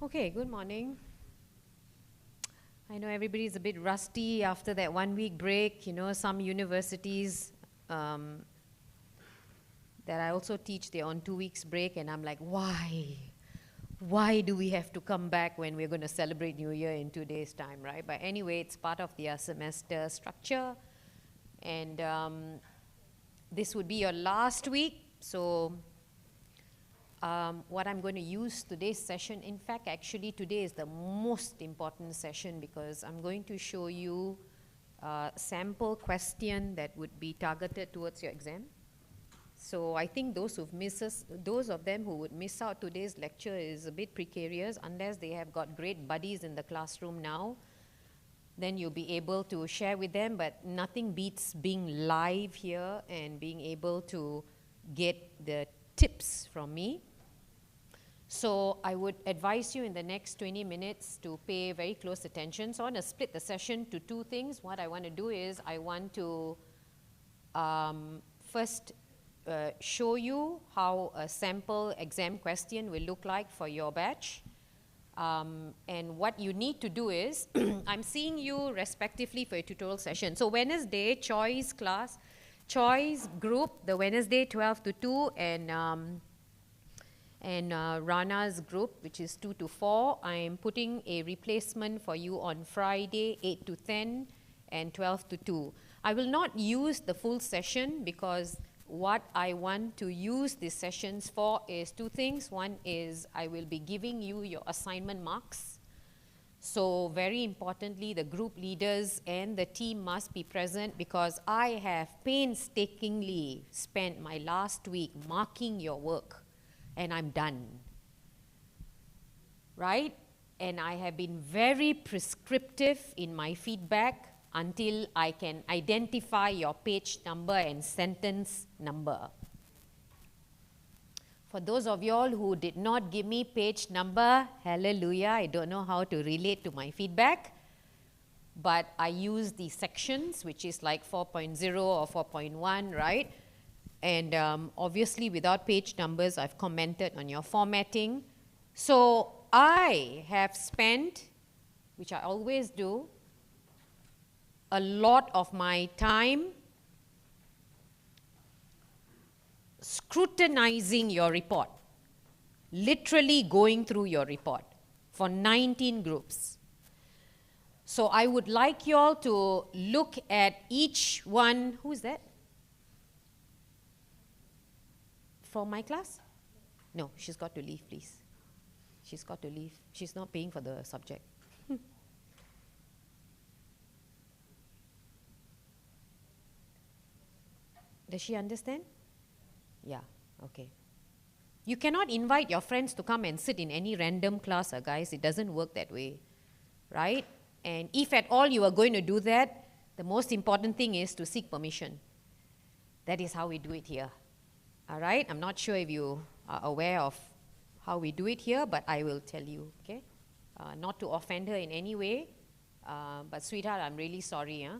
Okay, good morning. I know everybody's a bit rusty after that 1 week break. You know, some universities that I also teach, they're on 2 weeks break, and I'm like, why? Why do we have to come back when we're going to celebrate New Year in 2 days' time, right? But anyway, it's part of their semester structure, and this would be your last week, so what I'm going to use today's session, in fact, actually today is the most important session because I'm going to show you a sample question that would be targeted towards your exam. So I think those of them who would miss out today's lecture is a bit precarious unless they have got great buddies in the classroom now. Then you'll be able to share with them, but nothing beats being live here and being able to get the tips from me. So I would advise you in the next 20 minutes to pay very close attention. So I want to split the session to two things. What I want to do is I want to first show you how a sample exam question will look like for your batch. And what you need to do is, I'm seeing you respectively for a tutorial session. So Wednesday, choice class, choice group, the Wednesday 12 to 2, and Rana's group, which is 2 to 4. I am putting a replacement for you on Friday, 8 to 10, and 12 to 2. I will not use the full session because what I want to use these sessions for is two things. One is I will be giving you your assignment marks. So very importantly, the group leaders and the team must be present because I have painstakingly spent my last week marking your work. And I'm done, right? And I have been very prescriptive in my feedback until I can identify your page number and sentence number. For those of you all who did not give me page number, hallelujah, I don't know how to relate to my feedback, but I use the sections, which is like 4.0 or 4.1, right? And obviously without page numbers, I've commented on your formatting. So I have spent, which I always do, a lot of my time scrutinizing your report, literally going through your report for 19 groups. So I would like you all to look at each one. Who is that? From my class? No, she's got to leave, please. She's got to leave. She's not paying for the subject. Does she understand? Yeah, okay. You cannot invite your friends to come and sit in any random class, guys. It doesn't work that way, right? And if at all you are going to do that, the most important thing is to seek permission. That is how we do it here. All right, I'm not sure if you are aware of how we do it here, but I will tell you, okay? Not to offend her in any way, but sweetheart, I'm really sorry. Huh?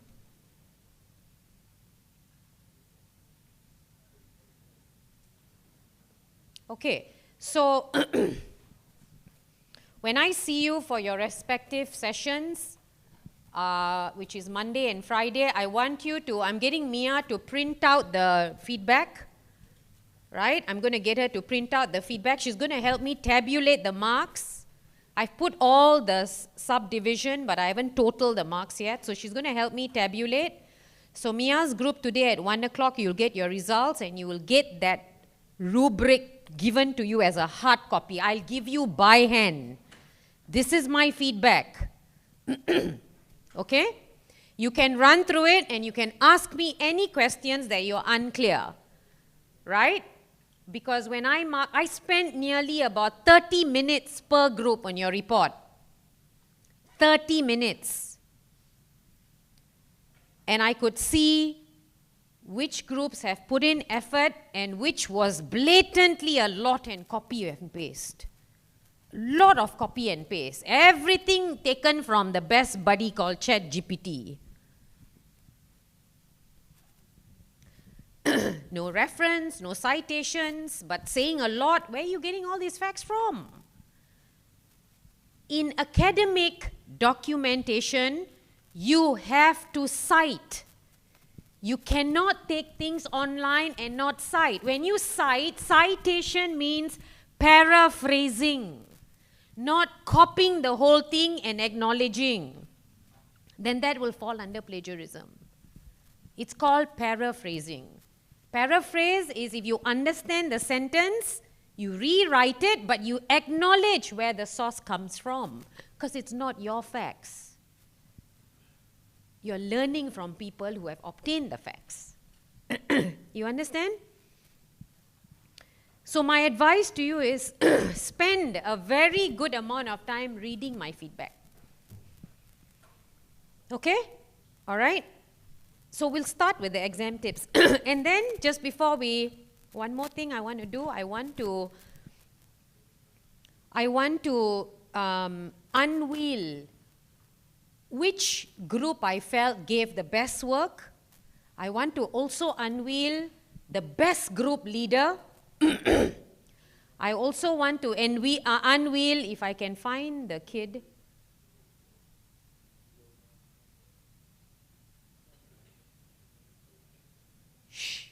Okay, so when I see you for your respective sessions, which is Monday and Friday, I want you to, I'm getting Mia to print out the feedback. Right? I'm going to get her to print out the feedback. She's going to help me tabulate the marks. I've put all the subdivision, but I haven't totaled the marks yet. So she's going to help me tabulate. So Mia's group today at 1 o'clock, you'll get your results and you will get that rubric given to you as a hard copy. I'll give you by hand. This is my feedback. Okay? You can run through it and you can ask me any questions that you're unclear. Right? Because when I spent nearly about 30 minutes per group on your report. 30 minutes. And I could see which groups have put in effort and which was blatantly a lot and copy and paste. Lot of copy and paste. Everything taken from the best buddy called ChatGPT. No reference, no citations, but saying a lot. Where are you getting all these facts from? in academic documentation, you have to cite. You cannot take things online and not cite. When you cite, citation means paraphrasing, not copying the whole thing and acknowledging. Then that will fall under plagiarism. It's called paraphrasing. Paraphrase is if you understand the sentence, you rewrite it, but you acknowledge where the source comes from, because it's not your facts. You're learning from people who have obtained the facts. You understand? So my advice to you is spend a very good amount of time reading my feedback. Okay? All right? So we'll start with the exam tips. And then just before one more thing I want to do, I want to unveil which group I felt gave the best work. I want to also unveil the best group leader. I also want to unveil, if I can find the kid. Shh.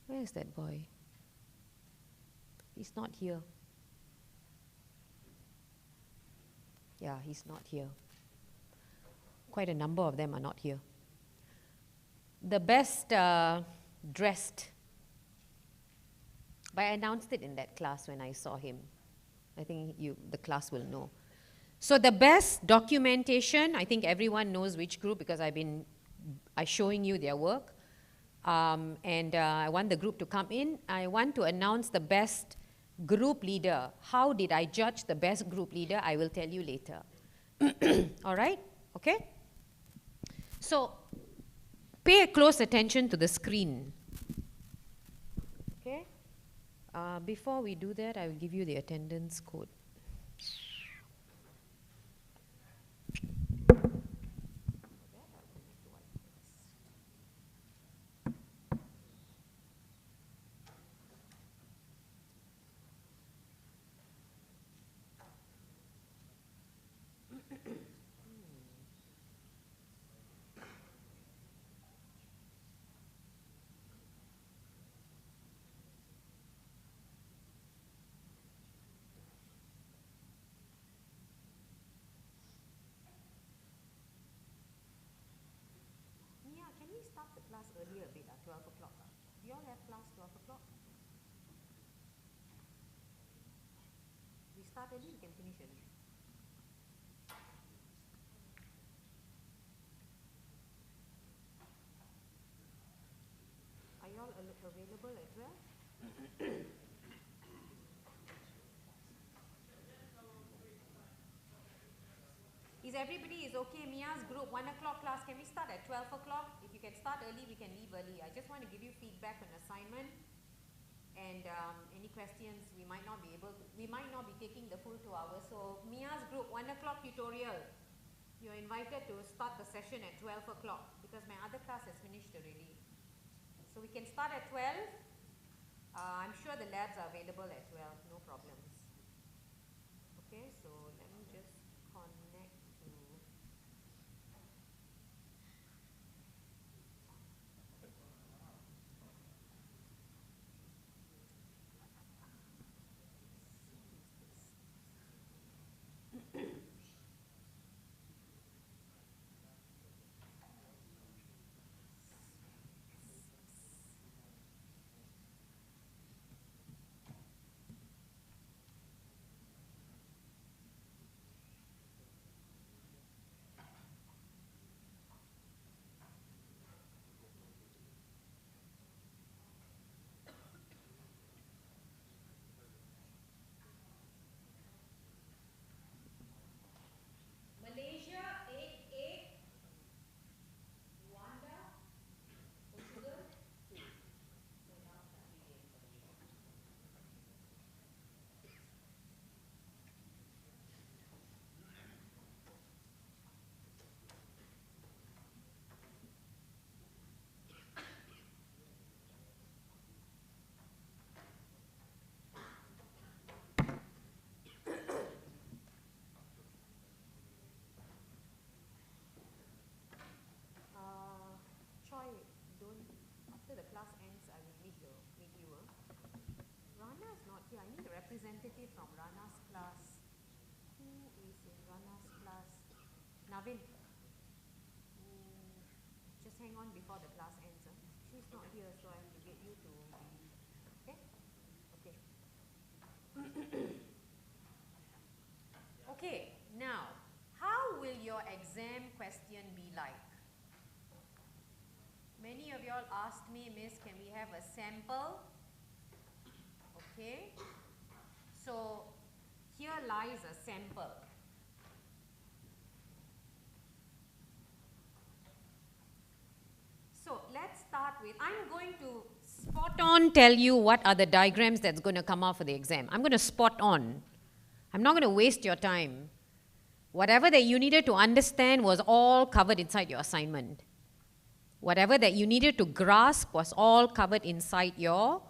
Where is that boy? He's not here. Yeah, he's not here. Quite a number of them are not here. The best dressed. But I announced it in that class when I saw him. I think the class will know. So the best documentation, I think everyone knows which group because I'm showing you their work. I want the group to come in. I want to announce the best group leader. How did I judge the best group leader? I will tell you later. All right? Okay? So, pay close attention to the screen. Okay? Before we do that, I will give you the attendance code. Class earlier a bit, 12 o'clock. Do you all have class 12 o'clock? We start early, we can finish early. Are you all available at 12? Is everybody okay? Mia's group, 1 o'clock class, can we start at 12 o'clock? If you can start early, we can leave early. I just want to give you feedback on assignment. And any questions, we might not be taking the full 2 hours. So Mia's group, 1 o'clock tutorial. You're invited to start the session at 12 o'clock because my other class has finished already. So we can start at 12. I'm sure the labs are available at 12, no problems. Okay, so let me just connect to... Okay, I need a representative from Rana's class. Who is in Rana's class? Navin. Just hang on before the class ends. Huh? She's not here, so I have to get you to. Okay? Okay. Okay, now, how will your exam question be like? Many of you all asked me, Miss, can we have a sample? Okay. So, here lies a sample. So, let's start with, I'm going to spot on tell you what are the diagrams that's going to come out for the exam. I'm going to spot on. I'm not going to waste your time. Whatever that you needed to understand was all covered inside your assignment. Whatever that you needed to grasp was all covered inside your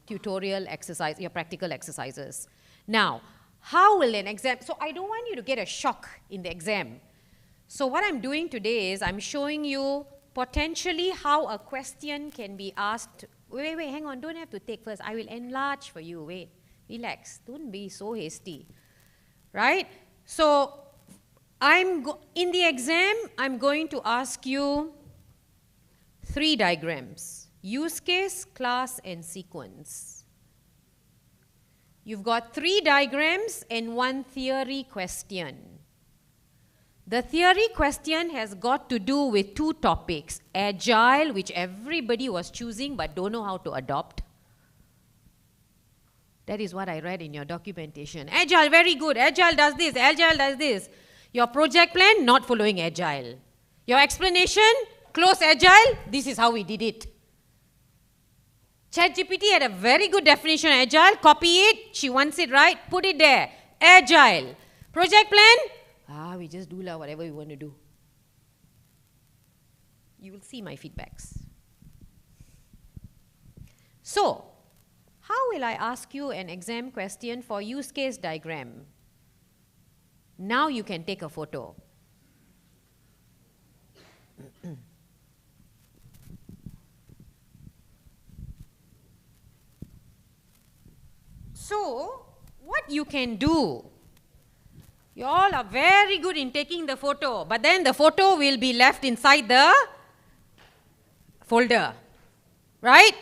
tutorial exercise, your practical exercises. Now, how will an exam, so I don't want you to get a shock in the exam. So what I'm doing today is I'm showing you potentially how a question can be asked. Wait, hang on, don't have to take first. I will enlarge for you, wait, relax, don't be so hasty, right? So, in the exam, I'm going to ask you 3 diagrams: use case, class, and sequence. You've got 3 diagrams and 1 theory question. The theory question has got to do with 2 topics: agile, which everybody was choosing but don't know how to adopt. That is what I read in your documentation. Agile, very good. Agile does this. Agile does this. Your project plan, not following agile. Your explanation, close agile. This is how we did it. ChatGPT had a very good definition of agile. Copy it. She wants it right. Put it there. Agile. Project plan, we just do whatever we want to do. You will see my feedbacks. So, how will I ask you an exam question for use case diagram? Now you can take a photo. So, what you can do, you all are very good in taking the photo, but then the photo will be left inside the folder, right?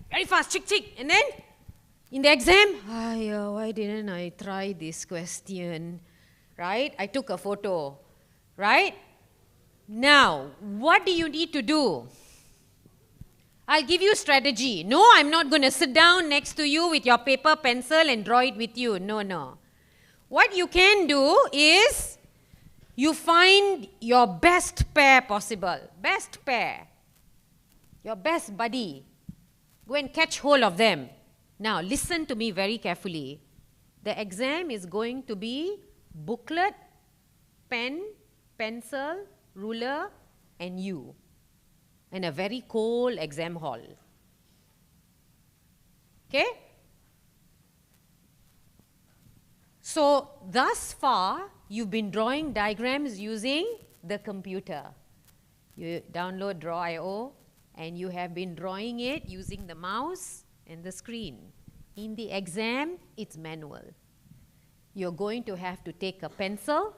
Very fast, chick, and then in the exam, why didn't I try this question, right? I took a photo, right? Now, what do you need to do? I'll give you strategy. No, I'm not going to sit down next to you with your paper, pencil and draw it with you. No. What you can do is you find your best pair possible. Best pair. Your best buddy. Go and catch hold of them. Now, listen to me very carefully. The exam is going to be booklet, pen, pencil, ruler, and you. In a very cold exam hall. Okay? So, thus far, you've been drawing diagrams using the computer. You download Draw.io and you have been drawing it using the mouse and the screen. In the exam, it's manual. You're going to have to take a pencil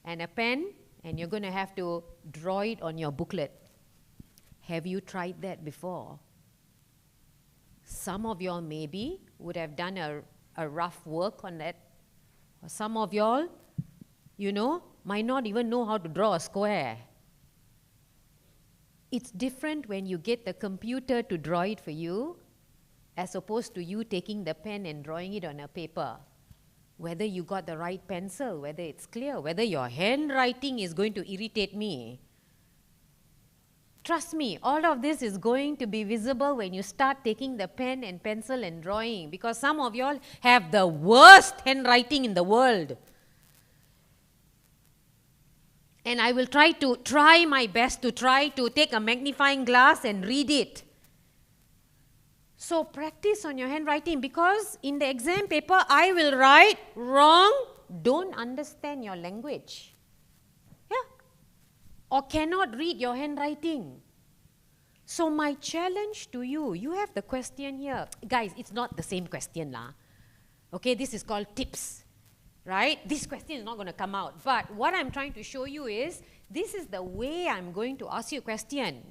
and a pen and you're going to have to draw it on your booklet. Have you tried that before? Some of y'all maybe would have done a rough work on that. Or some of y'all, might not even know how to draw a square. It's different when you get the computer to draw it for you as opposed to you taking the pen and drawing it on a paper. Whether you got the right pencil, whether it's clear, whether your handwriting is going to irritate me. Trust me, all of this is going to be visible when you start taking the pen and pencil and drawing, because some of y'all have the worst handwriting in the world. And I will try my best to take a magnifying glass and read it. So practice on your handwriting, because in the exam paper I will write wrong, don't understand your language. Or cannot read your handwriting. So my challenge to you, you have the question here. Guys, it's not the same question lah. Okay, this is called tips, right? This question is not going to come out. But what I'm trying to show you is, this is the way I'm going to ask you a question.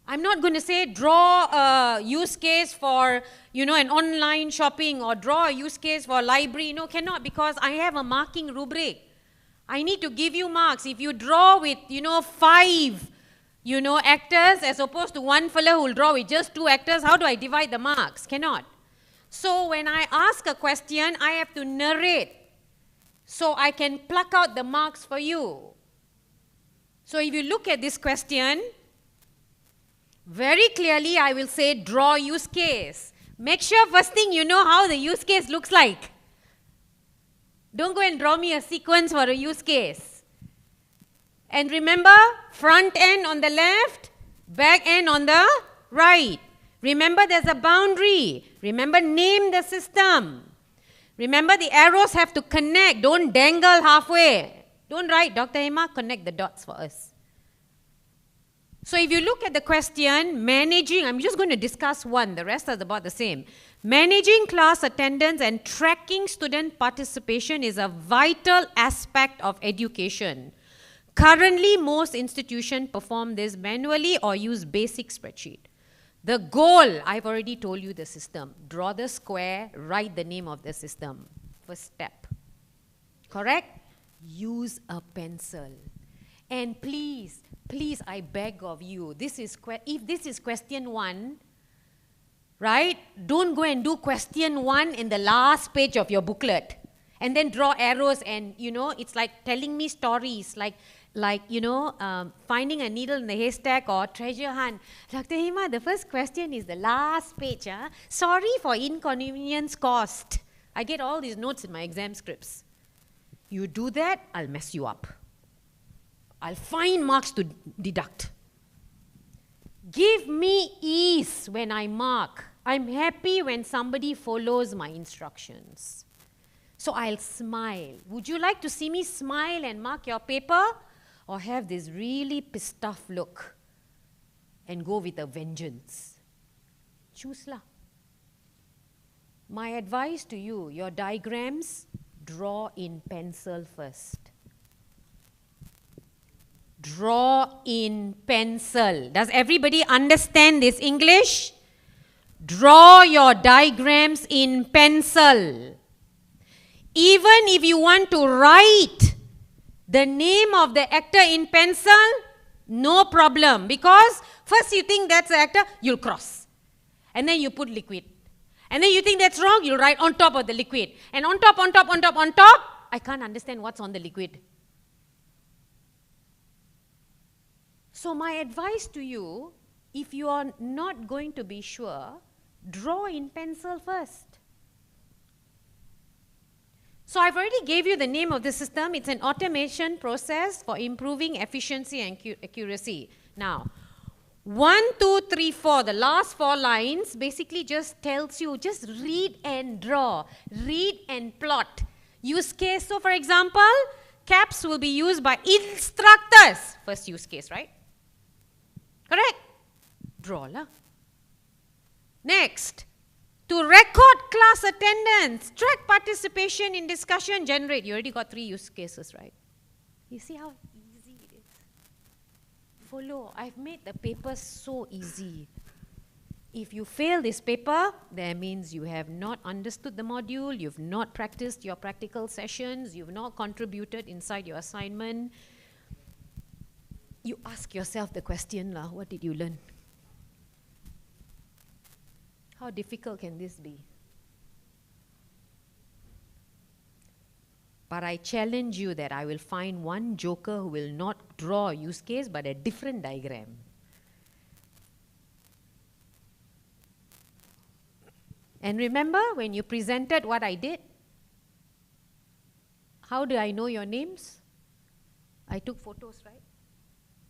I'm not going to say draw a use case for, an online shopping or draw a use case for library. No, cannot, because I have a marking rubric. I need to give you marks. If you draw with, 5, actors as opposed to one fellow who will draw with just 2 actors, how do I divide the marks? Cannot. So when I ask a question, I have to narrate so I can pluck out the marks for you. So if you look at this question, very clearly I will say draw use case. Make sure first thing you know how the use case looks like. Don't go and draw me a sequence for a use case. And remember, front end on the left, back end on the right. Remember, there's a boundary. Remember, name the system. Remember, the arrows have to connect. Don't dangle halfway. Don't write, Dr. Emma, connect the dots for us. So if you look at the question, managing, I'm just going to discuss one. The rest are about the same. Managing class attendance and tracking student participation is a vital aspect of education. Currently, most institutions perform this manually or use basic spreadsheet. The goal, I've already told you the system. Draw the square, write the name of the system. First step. Correct? Use a pencil. And please, I beg of you, if this is question 1, right? Don't go and do question 1 in the last page of your booklet. And then draw arrows and, it's like telling me stories, finding a needle in the haystack or treasure hunt. Dr. Hema, the first question is the last page. Sorry for inconvenience caused. I get all these notes in my exam scripts. You do that, I'll mess you up. I'll find marks to deduct. Give me ease when I mark. I'm happy when somebody follows my instructions. So I'll smile. Would you like to see me smile and mark your paper? Or have this really pissed off look and go with a vengeance? Choose lah. My advice to you, your diagrams, draw in pencil first. Draw in pencil. Does everybody understand this English? Draw your diagrams in pencil. Even if you want to write the name of the actor in pencil, no problem. Because first you think that's the actor, you'll cross. And then you put liquid. And then you think that's wrong, you'll write on top of the liquid. And on top, I can't understand what's on the liquid. So my advice to you, if you are not going to be sure, draw in pencil first. So I've already gave you the name of the system. It's an automation process for improving efficiency and accuracy. Now, 1, 2, 3, 4, the last 4 lines basically just tells you, just read and draw, read and plot. Use case, so for example, caps will be used by instructors. First use case, right? Correct? Draw lah. Next, to record class attendance, track participation in discussion, generate. You already got 3 use cases, right? You see how easy it is? Follow. I've made the paper so easy. If you fail this paper, that means you have not understood the module, you've not practiced your practical sessions, you've not contributed inside your assignment. You ask yourself the question, what did you learn? How difficult can this be? But I challenge you that I will find one joker who will not draw a use case but a different diagram. And remember when you presented what I did? How do I know your names? I took photos, right?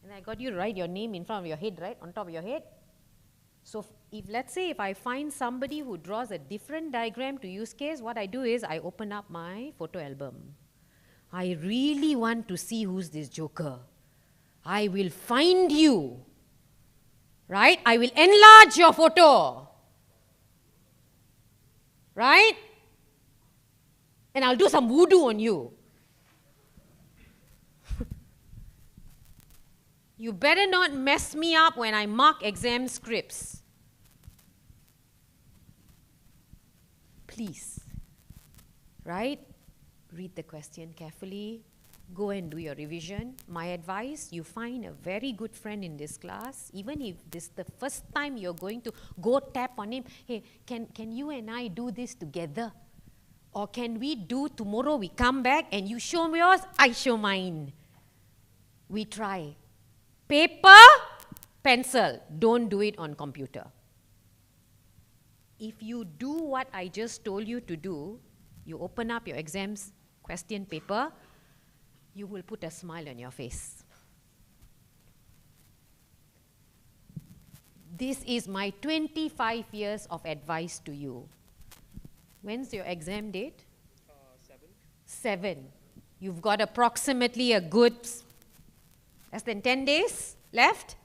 And I got you to write your name in front of your head, right? On top of your head. So if let's say if I find somebody who draws a different diagram to use case, what I do is I open up my photo album. I really want to see who's this joker. I will find you right? I will enlarge your photo, right? And I'll do some voodoo on you. You better not mess me up when I mark exam scripts. Please, right? Read the question carefully. Go and do your revision. My advice, you find a very good friend in this class. Even if this is the first time you're going to go tap on him. Hey, can you and I do this together? Or can we do tomorrow we come back and you show me yours, I show mine. We try. Paper, pencil. Don't do it on computer. If you do what I just told you to do, you open up your exams question paper, you will put a smile on your face. This is my 25 years of advice to you. When's your exam date? 7. You've got approximately a good less than 10 days left.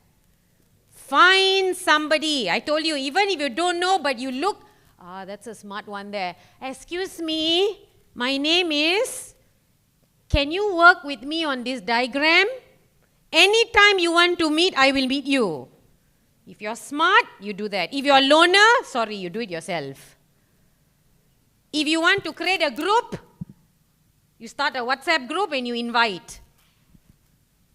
Find somebody. I told you, even if you don't know, but you look, that's a smart one there. Excuse me, my name is, can you work with me on this diagram? Anytime you want to meet, I will meet you. If you're smart, you do that. If you're a loner, sorry, you do it yourself. If you want to create a group, you start a WhatsApp group and you invite.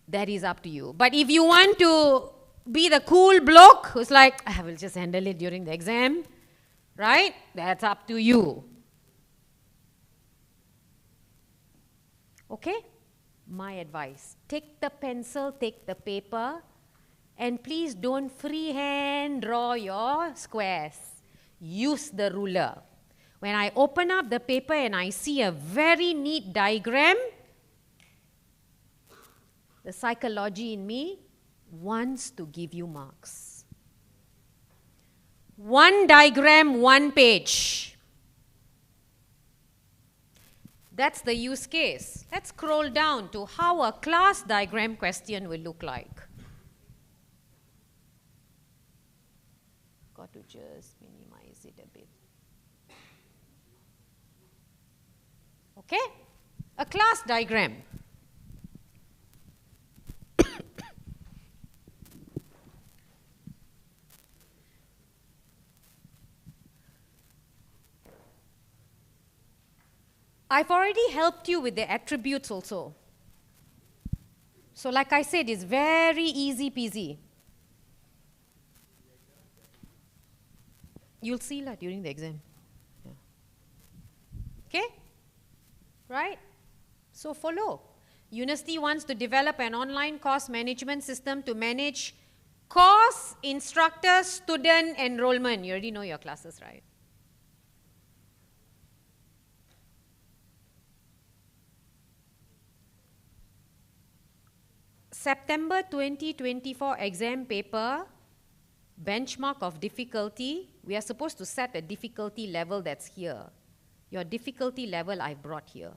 That is up to you. But if you want to be the cool bloke who's like, I will just handle it during the exam, right? That's up to you. Okay? My advice. Take the pencil, take the paper, and please don't freehand draw your squares. Use the ruler. When I open up the paper and I see a very neat diagram, the psychology in me wants to give you marks. One diagram, one page. That's the use case. Let's scroll down to how a class diagram question will look like. Got to just minimize it a bit. Okay? A class diagram. I've already helped you with the attributes also. So like I said, it's very easy peasy. You'll see that during the exam. Yeah. Okay? Right? So follow. University wants to develop an online course management system to manage course, instructor, student enrollment. You already know your classes, right? September 2024 exam paper, benchmark of difficulty. We are supposed to set a difficulty level that's here. Your difficulty level I've brought here.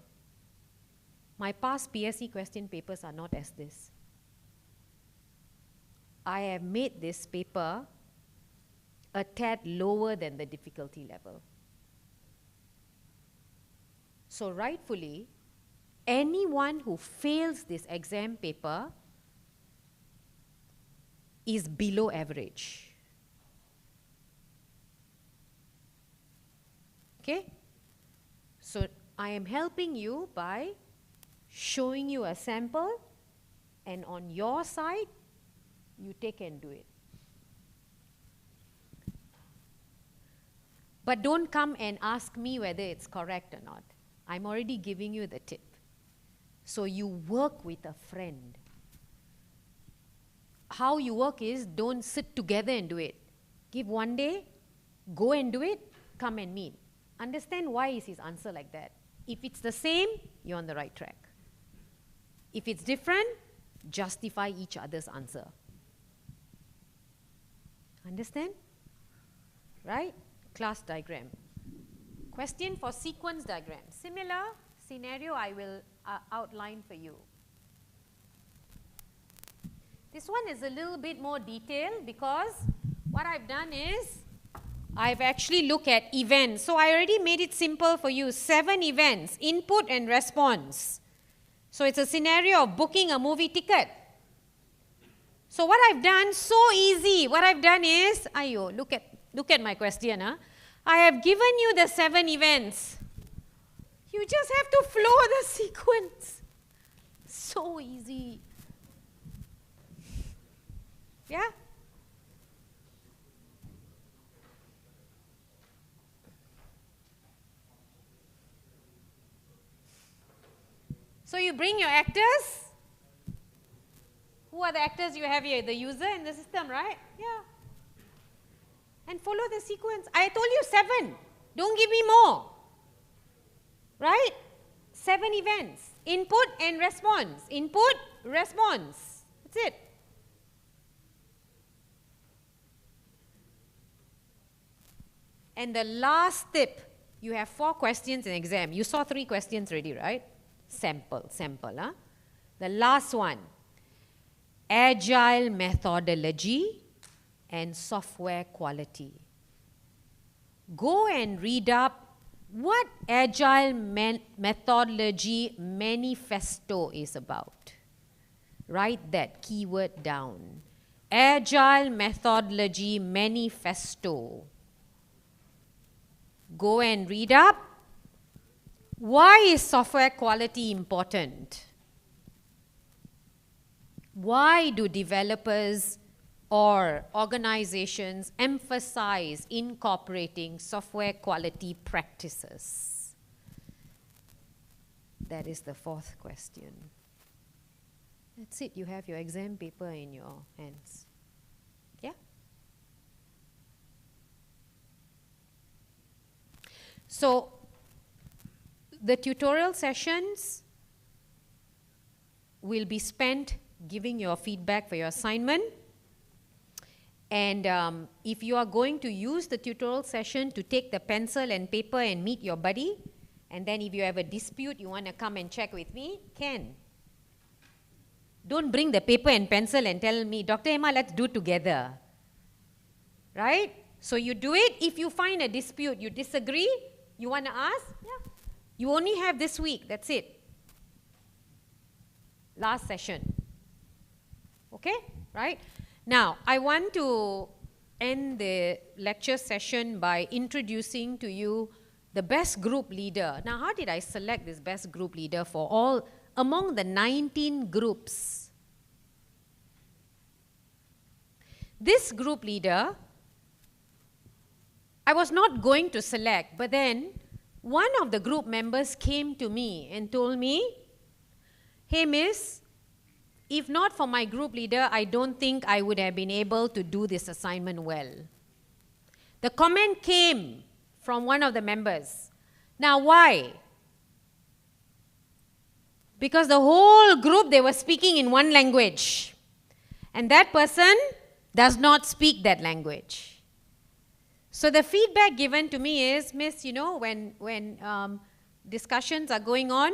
My past PSC question papers are not as this. I have made this paper a tad lower than the difficulty level. So rightfully, anyone who fails this exam paper is below average. Okay? So I am helping you by showing you a sample, and on your side, you take and do it. But don't come and ask me whether it's correct or not. I'm already giving you the tip. So you work with a friend. How you work is don't sit together and do it. Give one day, go and do it, come and meet. Understand why is his answer like that. If it's the same, you're on the right track. If it's different, justify each other's answer. Understand? Right? Class diagram. Question for sequence diagram. Similar scenario I will outline for you. This one is a little bit more detailed because what I've done is I've actually looked at events. So I already made it simple for you. 7 events, input and response. So it's a scenario of booking a movie ticket. So what I've done, so easy. What I've done is, look at my question. Huh? I have given you the 7 events. You just have to flow the sequence. So easy. Yeah? So you bring your actors. Who are the actors you have here? The user and the system, right? Yeah. And follow the sequence. I told you 7. Don't give me more. Right? 7 events. Input and response. Input, response. That's it. And the last tip, you have 4 questions in exam. You saw 3 questions already, right? Sample, huh? The last one, agile methodology and software quality. Go and read up what agile methodology manifesto is about. Write that keyword down. Agile methodology manifesto. Go and read up. Why is software quality important? Why do developers or organizations emphasize incorporating software quality practices? That is the 4th question. That's it. You have your exam paper in your hands. Yeah? So, the tutorial sessions will be spent giving your feedback for your assignment. And if you are going to use the tutorial session to take the pencil and paper and meet your buddy, and then if you have a dispute, you want to come and check with me, can. Don't bring the paper and pencil and tell me, Dr. Emma, let's do together. Right? So you do it. If you find a dispute, you disagree, you want to ask, yeah. You only have this week, that's it. Last session. Okay? Right? Now, I want to end the lecture session by introducing to you the best group leader. Now, how did I select this best group leader for all, among the 19 groups? This group leader, I was not going to select, but then one of the group members came to me and told me, hey miss, if not for my group leader, I don't think I would have been able to do this assignment well. The comment came from one of the members. Now why? Because the whole group, they were speaking in one language. And that person does not speak that language. So the feedback given to me is, miss, you know, when discussions are going on,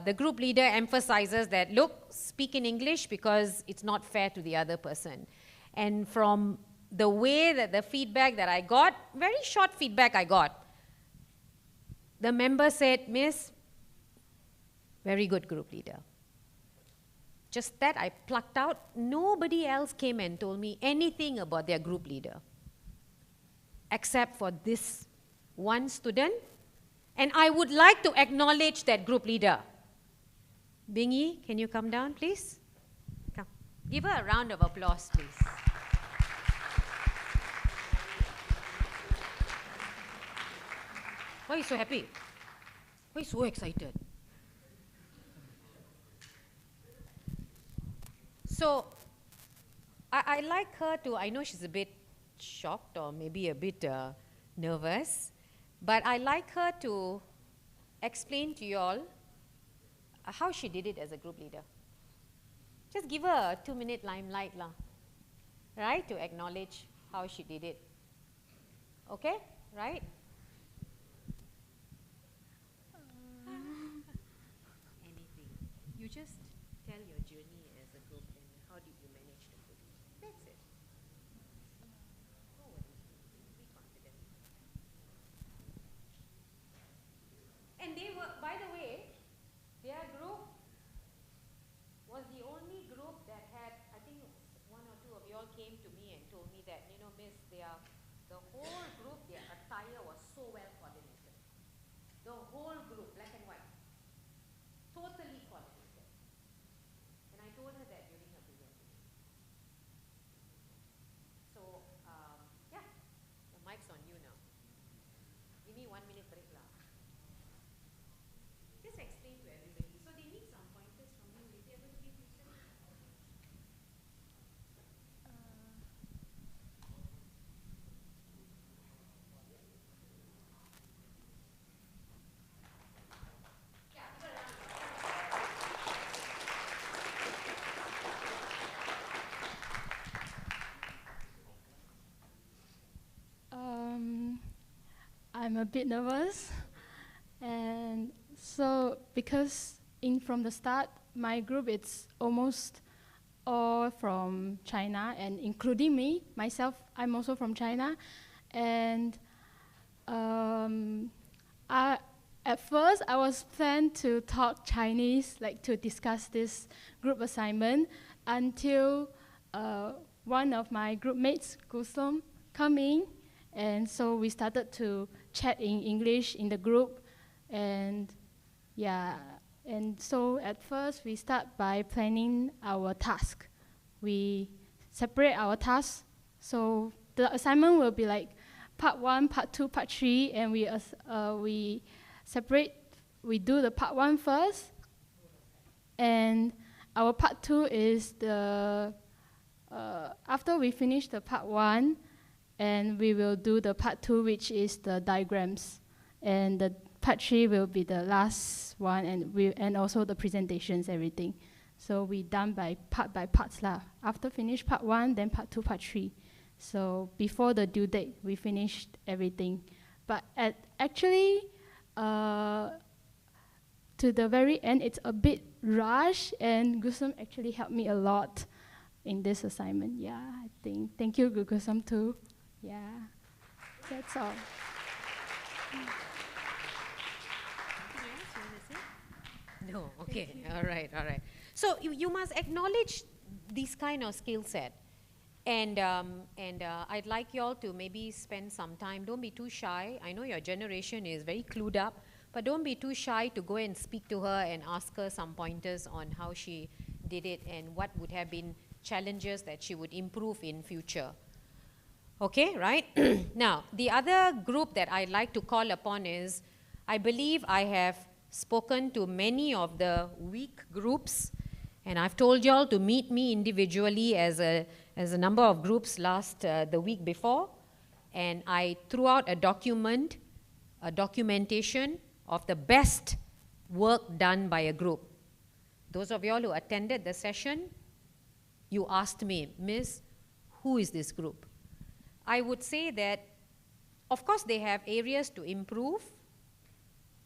the group leader emphasizes that, look, speak in English because it's not fair to the other person. And from the way that the feedback that I got, very short feedback I got, the member said, miss, very good group leader. Just that I plucked out. Nobody else came and told me anything about their group leader, except for this one student. And I would like to acknowledge that group leader. Bingi, can you come down, please? Come. Give her a round of applause, please. Why are you so happy? Why are you so excited? So, I like her to, I know she's a bit shocked or maybe a bit nervous, but I like her to explain to you all how she did it as a group leader. Just give her a 2-minute limelight, right, to acknowledge how she did it. Okay, right? Anything. You just tell your journey as a group and How did you manage to put it? That's it. No worries. Be confident. And they were, by the way, their group was the only group that had, I think one or two of you all came to me and told me that, you know, Miss, the whole group, their attire was so well coordinated. The whole group, black and white, totally coordinated. And I told her that during her presentation. So, yeah, the mic's on you now. Give me 1 minute break lah. Just explain to everybody. So they need some pointers from you. Will you be able to give Lisa? I'm a bit nervous, and so because from the start, my group it's almost all from China, and including me, myself, I'm also from China, and at first I was planned to talk Chinese, like to discuss this group assignment, until one of my group mates, Gusum, come in. And so we started to chat in English in the group, and yeah, and so at first we start by planning our task. We separate our tasks, so the assignment will be like part 1, part 2, part 3, and we separate. We do the part 1 first, and our part 2 is the after we finish the part 1. And we will do the part 2, which is the diagrams. And the part 3 will be the last one, and also the presentations, everything. So we done by parts lah. After finish part 1, then part 2, part 3. So before the due date, we finished everything. But actually, to the very end, it's a bit rushed, and Gusum actually helped me a lot in this assignment. Yeah, I think. Thank you, Gusum, too. Yeah, that's all. No, okay, all right. So you must acknowledge this kind of skill set, and I'd like you all to maybe spend some time. Don't be too shy. I know your generation is very clued up, but don't be too shy to go and speak to her and ask her some pointers on how she did it and what would have been challenges that she would improve in future. Okay, right? Now, the other group that I'd like to call upon is, I believe I have spoken to many of the weak groups, and I've told y'all to meet me individually as a number of groups the week before, and I threw out a documentation of the best work done by a group. Those of y'all who attended the session, you asked me, Miss, who is this group? I would say that, of course, they have areas to improve.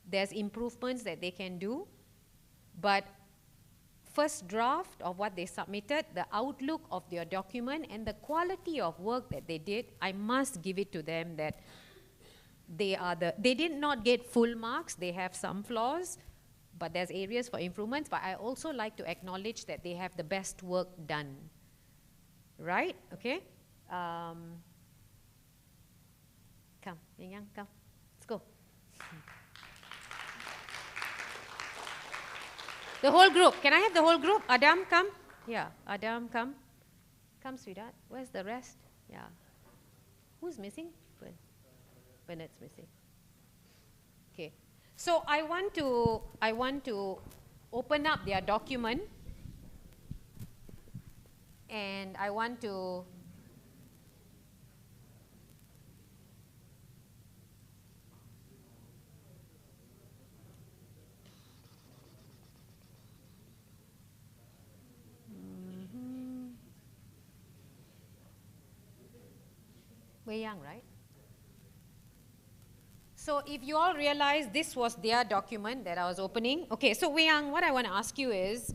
There's improvements that they can do. But first draft of what they submitted, the outlook of their document, and the quality of work that they did, I must give it to them that they did not get full marks. They have some flaws, but there's areas for improvements. But I also like to acknowledge that they have the best work done. Right? Okay? Come, Yang, come. Let's go. The whole group. Can I have the whole group? Adam, come. Yeah, Adam, come. Come, sweetheart. Where's the rest? Yeah. Who's missing? Bernard's missing. Okay. So I want to open up their document, and I want to Wei Yang, right? So if you all realize this was their document that I was opening. Okay, so Wei Yang, what I want to ask you is,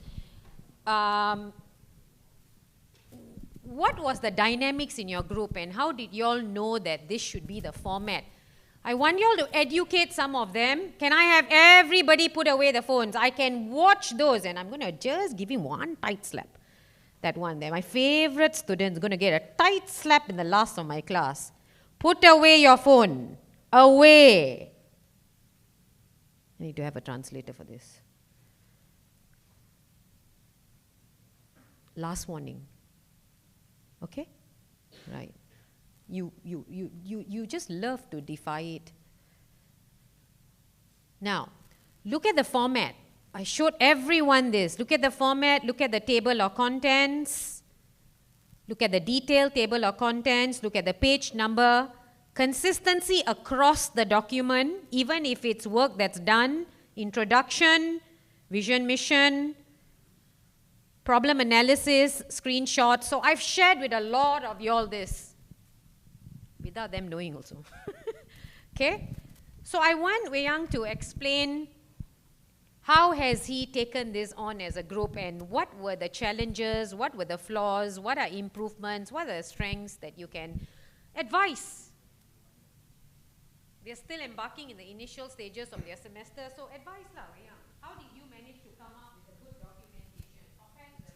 what was the dynamics in your group and how did you all know that this should be the format? I want you all to educate some of them. Can I have everybody put away the phones? I can watch those and I'm going to just give him one tight slap. That one there. My favorite student's going to get a tight slap in the last of my class. Put away your phone. Away. I need to have a translator for this. Last warning. Okay? Right. You just love to defy it. Now, look at the format. I showed everyone this. Look at the format. Look at the table of contents. Look at the detailed table of contents. Look at the page number. Consistency across the document, even if it's work that's done. Introduction, vision, mission, problem analysis, screenshots. So I've shared with a lot of you all this, without them knowing also. Okay? So I want Wei Yang to explain how has he taken this on as a group and what were the challenges, what were the flaws, what are improvements, what are the strengths that you can advise. They're still embarking in the initial stages of their semester, so advise lah, Wei Yang. How did you manage to come up with a good documentation compared to the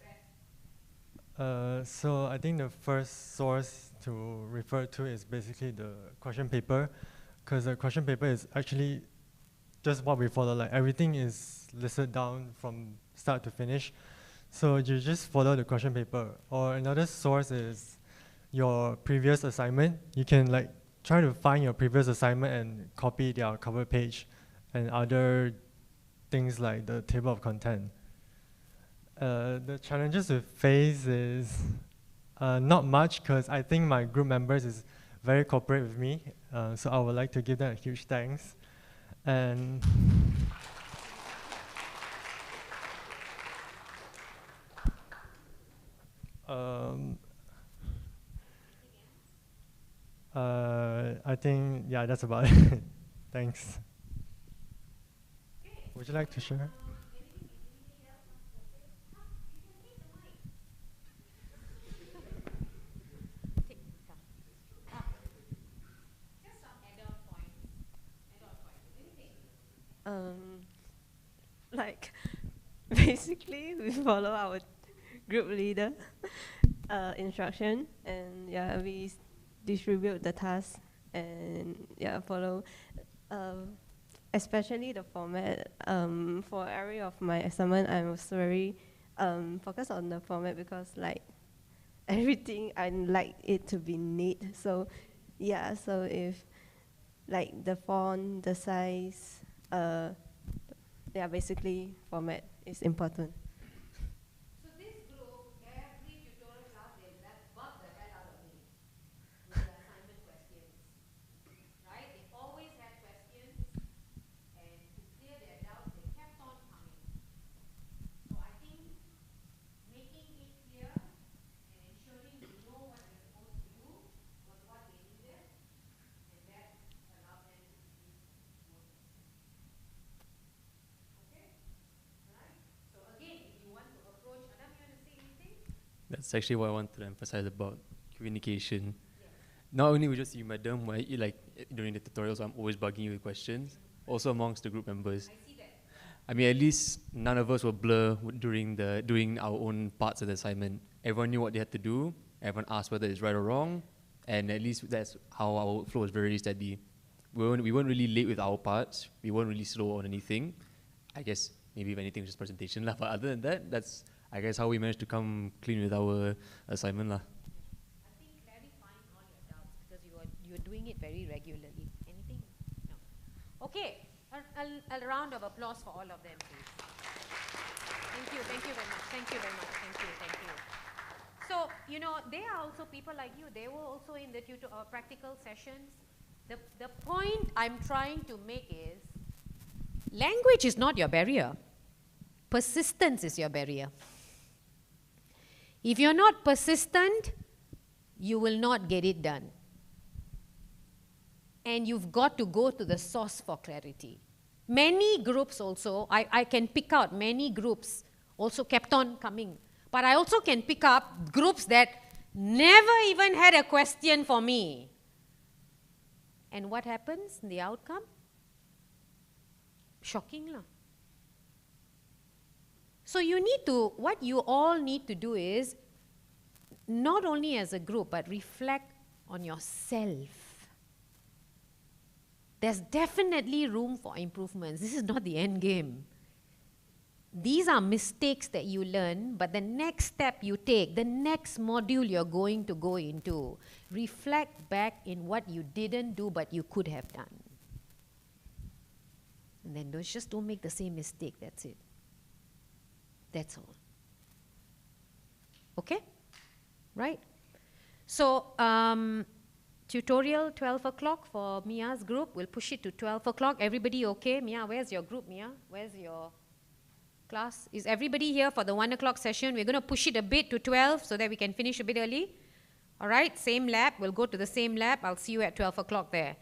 rest? So I think the first source to refer to is basically the question paper, because the question paper is actually just what we follow. Like everything is listed down from start to finish, so you just follow the question paper. Or another source is your previous assignment. You can like try to find your previous assignment and copy their cover page and other things like the table of content. The challenges we face is not much, because I think my group members is very cooperative with me, so I would like to give them a huge thanks. And I think, yeah, that's about it. Thanks. Would you like to share? Like, basically, we follow our group leader instruction, and yeah, we distribute the tasks, and yeah, follow, especially the format. For every of my assignment, I was very focused on the format, because like everything, I like it to be neat. So yeah, so if like the font, the size, yeah, basically format is important. So this group, every tutorial class, they bug the hell out of me with the assignment questions, right? They always had questions, and to clear their doubts, they kept on coming. So I think making it clear and ensuring you know what you're supposed to do was what they needed, and that allowed them to be more. Okay? Right? So again, if you want to approach, Adam, you want to say anything? That's actually what I wanted to emphasize about communication. Yes. Not only with just you, madam, like during the tutorials, I'm always bugging you with questions. Also amongst the group members. I see that. I mean, at least none of us were blur doing our own parts of the assignment. Everyone knew what they had to do. Everyone asked whether it's right or wrong, and at least that's how our workflow was very steady. We weren't really late with our parts. We weren't really slow on anything. I guess maybe if anything, just presentation lah. But other than that, that's I guess how we managed to come clean with our assignment lah. I think clarifying all your doubts, because you're doing it very regularly. Anything? No. Okay. A round of applause for all of them, please. Thank you very much. Thank you very much. Thank you. So, you know, they are also people like you. They were also in the practical sessions. The point I'm trying to make is, language is not your barrier. Persistence is your barrier. If you're not persistent, you will not get it done. And you've got to go to the source for clarity. Many groups also, I can pick out many groups also kept on coming. But I also can pick up groups that Never even had a question for me. And what happens in the outcome? Shocking, lah. So what you all need to do is, not only as a group, but reflect on yourself. There's definitely room for improvements. This is not the end game. These are mistakes that you learn, but the next step you take, the next module you're going to go into, reflect back in what you didn't do but you could have done. And then don't make the same mistake, that's it. That's all. Okay? Right? So, tutorial 12 o'clock for Mia's group. We'll push it to 12 o'clock. Everybody okay? Mia, where's your group, Mia? Where's your class? Is everybody here for the 1 o'clock session? We're going to push it a bit to 12 so that we can finish a bit early. All right? Same lab. We'll go to the same lab. I'll see you at 12 o'clock there.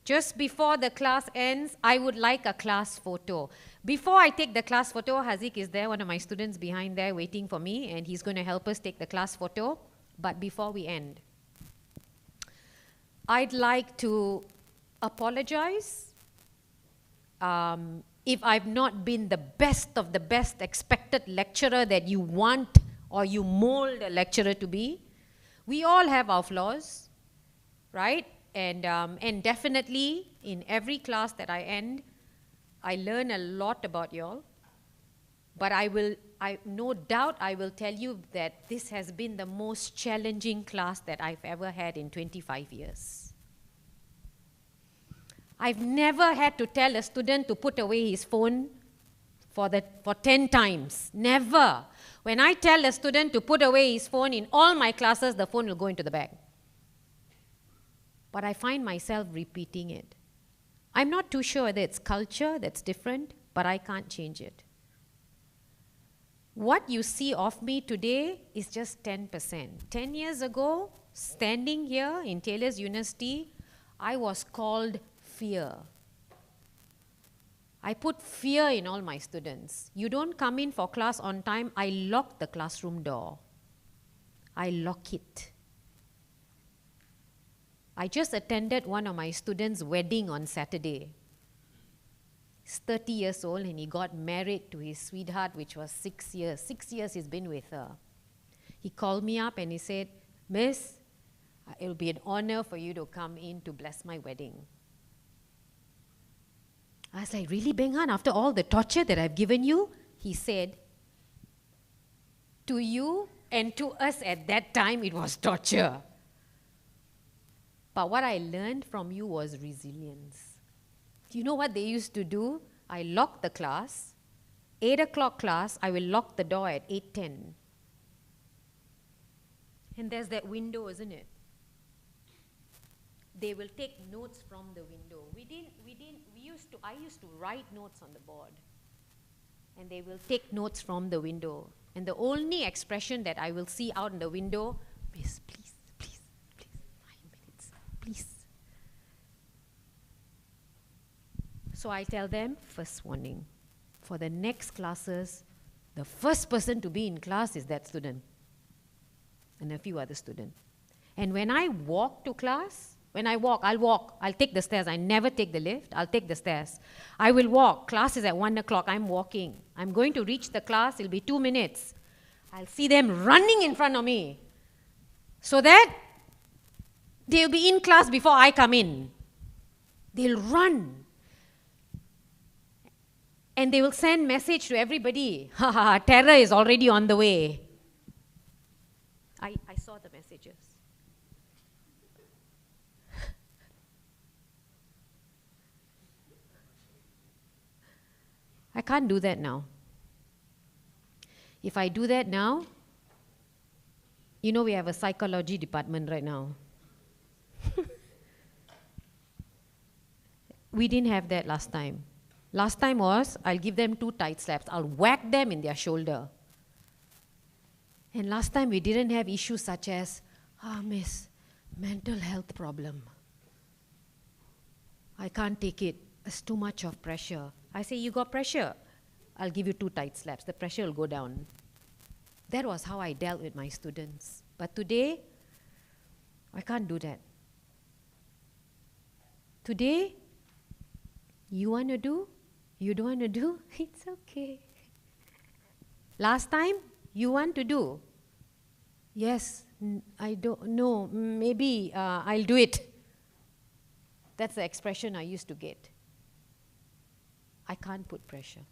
Just before the class ends, I would like a class photo. Before I take the class photo, Hazik is there, one of my students behind there waiting for me, and he's going to help us take the class photo. But before we end, I'd like to apologize if I've not been the best of the best expected lecturer that you want or you mold a lecturer to be. We all have our flaws, right? And definitely in every class that I end, I learn a lot about y'all. But no doubt I will tell you that this has been the most challenging class that I've ever had in 25 years. I've never had to tell a student to put away his phone for 10 times. Never. When I tell a student to put away his phone in all my classes, the phone will go into the bag. But I find myself repeating it. I'm not too sure whether it's culture that's different, but I can't change it. What you see of me today is just 10%. 10 years ago, standing here in Taylor's University, I was called fear. I put fear in all my students. You don't come in for class on time, I lock the classroom door. I lock it. I just attended one of my students' wedding on Saturday. He's 30 years old and he got married to his sweetheart, which was 6 years. 6 years he's been with her. He called me up and he said, "Miss, it will be an honor for you to come in to bless my wedding." I was like, "Really, Benghan, after all the torture that I've given you?" He said, "To you and to us at that time, it was torture. But what I learned from you was resilience." Do you know what they used to do? I locked the class. 8 o'clock class, I will lock the door at 8:10. And there's that window, isn't it? They will take notes from the window. I used to write notes on the board. And they will take notes from the window. And the only expression that I will see out in the window, "Miss, please, 5 minutes, please." So I tell them, first warning, for the next classes, the first person to be in class is that student and a few other students. And when I walk to class, I'll take the stairs. I never take the lift. I'll take the stairs. I will walk. Class is at 1 o'clock. I'm walking. I'm going to reach the class. It'll be 2 minutes. I'll see them running in front of me so that they'll be in class before I come in. They'll run. And they will send message to everybody. "Ha ha ha, terror is already on the way." I saw the messages. I can't do that now. If I do that now, you know we have a psychology department right now. We didn't have that last time. Last time was, I'll give them 2 tight slaps. I'll whack them in their shoulder. And last time we didn't have issues such as, "Miss, mental health problem. I can't take it. It's too much of pressure." I say, "You got pressure. I'll give you 2 tight slaps. The pressure will go down." That was how I dealt with my students. But today, I can't do that. Today, you want to do, you don't want to do, it's okay. Last time, you want to do. Yes, I don't know, maybe I'll do it. That's the expression I used to get. I can't put pressure.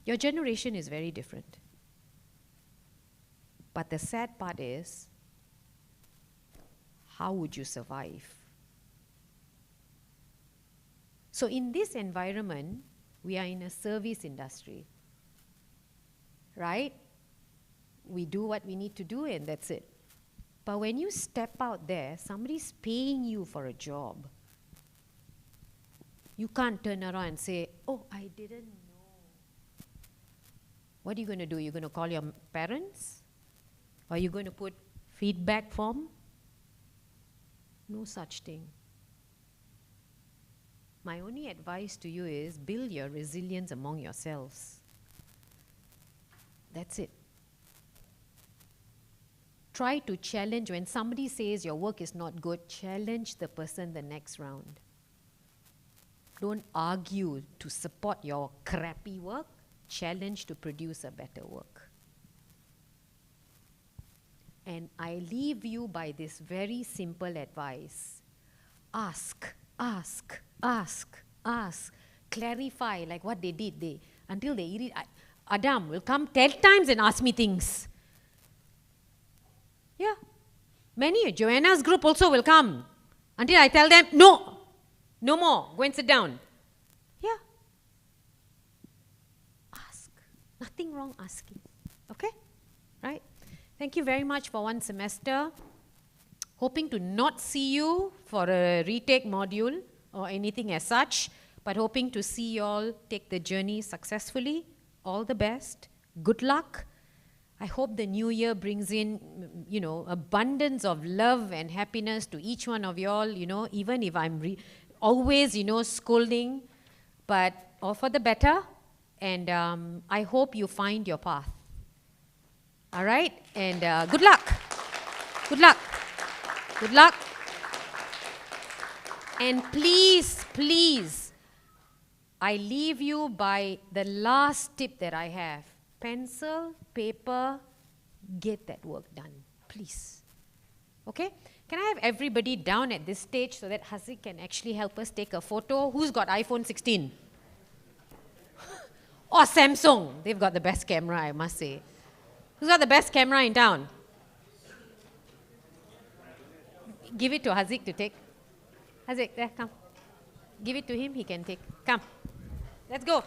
Your generation is very different. But the sad part is, how would you survive? So in this environment, we are in a service industry, right? We do what we need to do and that's it. But when you step out there, somebody's paying you for a job. You can't turn around and say, oh, I didn't know. What are you going to do? You're going to call your parents? Or are you going to put feedback form? No such thing. My only advice to you is build your resilience among yourselves. That's it. Try to challenge when somebody says your work is not good, challenge the person the next round. Don't argue to support your crappy work, challenge to produce a better work. And I leave you by this very simple advice. Ask, ask, ask, ask. Clarify like what they did. Until they eat it. Adam will come 10 times and ask me things. Yeah. Many, Joanna's group also will come. Until I tell them, no, no more, go and sit down. Yeah. Ask. Nothing wrong asking. Okay? Right? Thank you very much for one semester. Hoping to not see you for a retake module or anything as such, but hoping to see you all take the journey successfully. All the best. Good luck. I hope the new year brings in, abundance of love and happiness to each one of you all, even if I'm always, scolding, but all for the better. And I hope you find your path. All right? And good luck. Good luck. Good luck. And please, please, I leave you by the last tip that I have. Pencil, paper, get that work done, please. Okay? Can I have everybody down at this stage so that Haziq can actually help us take a photo? Who's got iPhone 16? Or Samsung? They've got the best camera, I must say. Who's got the best camera in town? Give it to Haziq to take. Haziq, there, come. Give it to him, he can take. Come. Let's go.